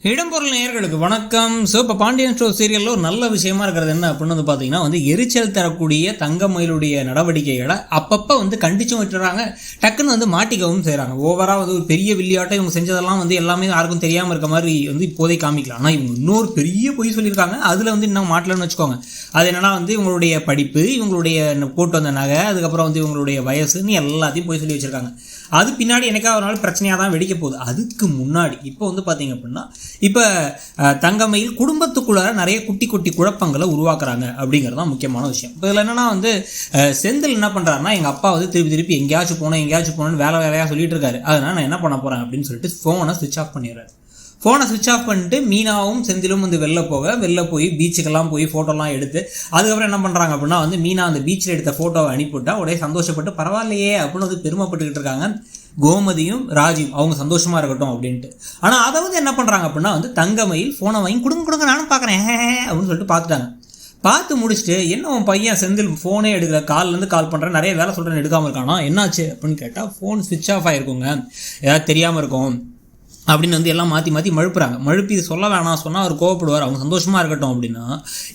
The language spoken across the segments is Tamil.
இடம்பொருள் நேயர்களுக்கு வணக்கம். ஸோ இப்போ பாண்டியன் ஸ்டோர் சீரியலில் ஒரு நல்ல விஷயமா இருக்கிறது என்ன அப்படின்னு வந்து பார்த்தீங்கன்னா எரிச்சல் தரக்கூடிய தங்கமயிலுடைய நடவடிக்கைகளை அப்பப்போ கண்டிச்சும் விட்டுறாங்க, டக்குன்னு மாட்டிக்கவும் செய்கிறாங்க. ஓவராக ஒரு பெரிய வில்லியாட்டம் இவங்க செஞ்சதெல்லாம் எல்லாமே யாருக்கும் தெரியாமல் இருக்க மாதிரி இப்போதைக்கு காமிக்கலாம். ஆனால் இவங்க இன்னொரு பெரிய பொய் சொல்லியிருக்காங்க, அதில் இன்னும் மாட்டலன்னு வச்சுக்கோங்க. அது என்னன்னா இவங்களுடைய படிப்பு, இவங்களுடைய போட்டு வந்த நகை, அதுக்கப்புறம் இவங்களுடைய வயசுன்னு எல்லாத்தையும் பொய் சொல்லி வச்சுருக்காங்க. அது பின்னாடி எனக்காக ஒரு நாள் பிரச்சனையாக தான் வெடிக்க போகுது. அதுக்கு முன்னாடி இப்போ பார்த்தீங்க அப்படின்னா இப்போ தங்கமயில் குடும்பத்துக்குள்ளார நிறைய குட்டி குட்டி குழப்பங்களை உருவாக்குறாங்க அப்படிங்கிறது தான் முக்கியமான விஷயம். இப்போ இதில் என்னென்னா செந்தில் என்ன பண்ணுறாருன்னா, எங்கள் அப்பா திருப்பி எங்கேயாச்சும் போனேன்னு வேலையாக சொல்லிட்டு இருக்காரு. அதனால் நான் என்ன பண்ண போகிறேன் அப்படின்னு சொல்லிட்டு ஃபோனை ஸ்விட்ச் ஆஃப் பண்ணிடுறாரு. ஃபோனை ஸ்விட்ச் ஆஃப் பண்ணிட்டு மீனாவும் செந்திலும் வெளில போய் பீச்சுக்கெல்லாம் போய் ஃபோட்டோலாம் எடுத்து அதுக்கப்புறம் என்ன பண்ணுறாங்க அப்படின்னா மீனா அந்த பீச்சில் எடுத்த ஃபோட்டோவை அனுப்பிவிட்டா உடனே சந்தோஷப்பட்டு பரவாயில்லையே அப்படின்னு பெருமைப்பட்டுக்கிட்டு இருக்காங்க கோமதியும் ராஜியும். அவங்க சந்தோஷமாக இருக்கட்டும் அப்படின்ட்டு. ஆனால் அதை என்ன பண்ணுறாங்க அப்படின்னா தங்கமயில் ஃபோனை வாங்கி கொடுங்க நானும் பார்க்குறேன் அப்படின்னு சொல்லிட்டு பார்த்துட்டாங்க. பார்த்து முடிச்சுட்டு என்ன உன் பையன் செந்தில் ஃபோனே எடுக்கல, கால்லேருந்து கால் பண்ணுறேன், நிறைய வேலை சொல்கிறேன்னு எடுக்காமல் இருக்கானா, என்னாச்சு அப்படின்னு கேட்டால் ஃபோன் ஸ்விட்ச் ஆஃப் ஆகிருக்குங்க, ஏதாவது தெரியாமல் இருக்கும் அப்படின்னு எல்லாம் மாற்றி மழுப்புறாங்க. மழுப்பி இது சொல்ல வேணாம், சொன்னால் அவர் கோவப்படுவார், அவங்க சந்தோஷமாக இருக்கட்டும் அப்படின்னா.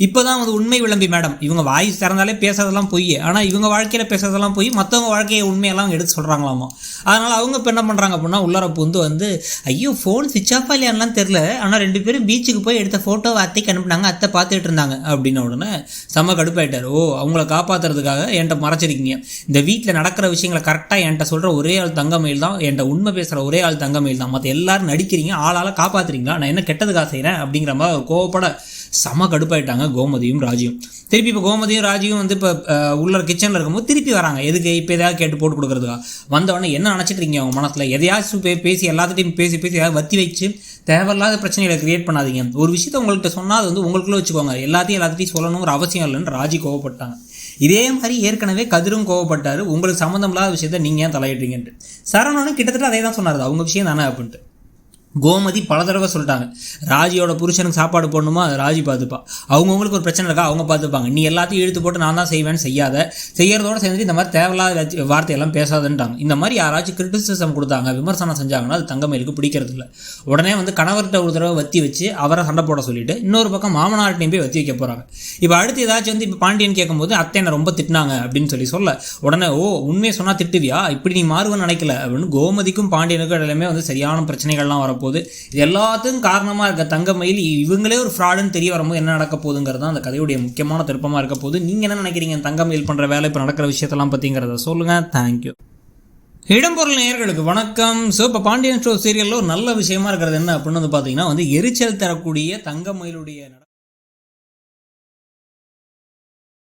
இப்போ தான் உண்மை விளம்பி மேடம், இவங்க வாய்ஸ் திறந்தாலே பேசுறதெல்லாம் பொய், ஆனால் இவங்க வாழ்க்கையில் பேசுறதெல்லாம் போய் மற்றவங்க வாழ்க்கையை உண்மையெல்லாம் எடுத்து சொல்கிறாங்களாமா. அதனால் அவங்க இப்போ என்ன பண்ணுறாங்க அப்படின்னா உள்ளார புந்து ஐயோ ஃபோன் ஸ்விட்ச் ஆஃப் இல்லையான்லாம் தெரில, ஆனால் 2 பேரும் பீச்சுக்கு போய் எடுத்த ஃபோட்டோவை அத்தைக்கு அனுப்புனாங்க, அத்தை பார்த்துட்டு இருந்தாங்க அப்படின்ன உடனே செம்ம கடுப்பாயிட்டார். ஓ அவங்கள காப்பாற்றுறதுக்காக என்கிட்ட மறைச்சிருக்கீங்க, இந்த வீட்டில் நடக்கிற விஷயங்களை கரெக்டாக என்கிட்ட சொல்கிற ஒரே ஆள் தங்கமயில் தான், என்கிட்ட உண்மை பேசுகிற ஒரே ஆள் தங்கமயில் தான், மற்ற எல்லாரும் நடிக்கிறீங்க, ஆளால காப்பாத்துறீங்களா, நான் என்ன கெட்டதுக்காக செய்கிறேன் அப்படிங்கிற மாதிரி கோவப்பட செம கடுப்பாயிட்டாங்க கோமதியும் ராஜியும். திருப்பி இப்போ கோமதியும் ராஜியும் இப்போ உள்ள கிச்சனில் இருக்கும்போது திருப்பி வராங்க. எதுக்கு இப்போ எதாவது கேட்டு போட்டு கொடுக்குறதுக்கா வந்தவொடனே என்ன நினச்சிட்டு இருக்கீங்க அவங்க மனசில், எதையாச்சும் பேசி எல்லாத்தையும் பேசி ஏதாவது வத்தி வச்சு தேவையில்லாத பிரச்சனைகளை கிரியேட் பண்ணாதீங்க. ஒரு விஷயத்த உங்கள்கிட்ட சொன்னால் அது உங்களுக்குள்ளே வச்சுக்கோங்க, எல்லாத்தையும் சொல்லணுங்கிற அவசியம் இல்லைன்னு ராஜி கோவப்பட்டாங்க. இதே மாதிரி ஏற்கனவே கதிரும் கோவப்பட்டார், உங்களுக்கு சம்மந்தம் இல்லாத விஷயத்த நீங்கள் ஏன் தலையிடுறீங்கன்ட்டு. சரவணனும் கிட்டத்தட்ட அதே தான் சொன்னார், அவங்க விஷயம் தானே அப்படின்ட்டு. கோமதி பல தடவை சொல்லிட்டாங்க, ராஜியோட புருஷனுக்கு சாப்பாடு போடணுமா அதை ராஜி பார்த்துப்பா, அவங்கவுங்களுக்கு ஒரு பிரச்சனை இருக்கா அவங்க பார்த்துப்பாங்க, நீ எல்லாத்தையும் இழுத்து போட்டு நான் தான் செய்வேன்னு செய்யறதோட சேர்ந்து இந்த மாதிரி தேவையில்லாத வார்த்தையெல்லாம் பேசாதுன்ட்டாங்க. இந்த மாதிரி யாராச்சும் கிரிட்டிசிசம் கொடுத்தாங்க, விமர்சனம் செஞ்சாங்கன்னா அது தங்கமயிலுக்கு பிடிக்கிறது இல்லை. உடனே கணவர்கிட்ட ஒரு தடவை வத்தி வச்சு அவரை சண்டை போட சொல்லிட்டு இன்னொரு பக்கம் மாமனார்ட்டையும் போய் வத்தி வைக்க போகிறாங்க. இப்போ அடுத்து ஏதாச்சும் இப்போ பாண்டியன் கேட்கும்போது அத்தை என்ன ரொம்ப திட்டினாங்க அப்படின்னு சொல்ல உடனே ஓ உண்மையை சொன்னால் திட்டுவியா, இப்படி நீ மாறுவன்னு நினைக்கல அப்படின்னு கோமதிக்கும் பாண்டியனுக்கும் எல்லாமே சரியான பிரச்சனைகள்லாம் வரப்போ இது எல்லாத்துக்கும் காரணமாக இருக்க தங்கமயில் இவங்களே ஒரு ஃப்ராடுன்னு தெரிய வரும்போது என்ன நடக்க போகுதுங்கிறது தான் அந்த கதையுடைய முக்கியமான திருப்பமாக இருக்க போகுது. நீங்கள் என்ன நினைக்கிறீங்க தங்கமயில் பண்ணுற வேலை இப்போ நடக்கிற விஷயத்தெல்லாம் பற்றிங்கிறத சொல்லுங்கள். தேங்க்யூ. இடம்பொருள் நேயர்களுக்கு வணக்கம். ஸோ இப்போ பாண்டியன் ஸ்டோர் சீரியலில் ஒரு நல்ல விஷயமா இருக்கிறது என்ன அப்படின்னு பார்த்தீங்கன்னா எரிச்சல் தரக்கூடிய தங்கமயிலுடைய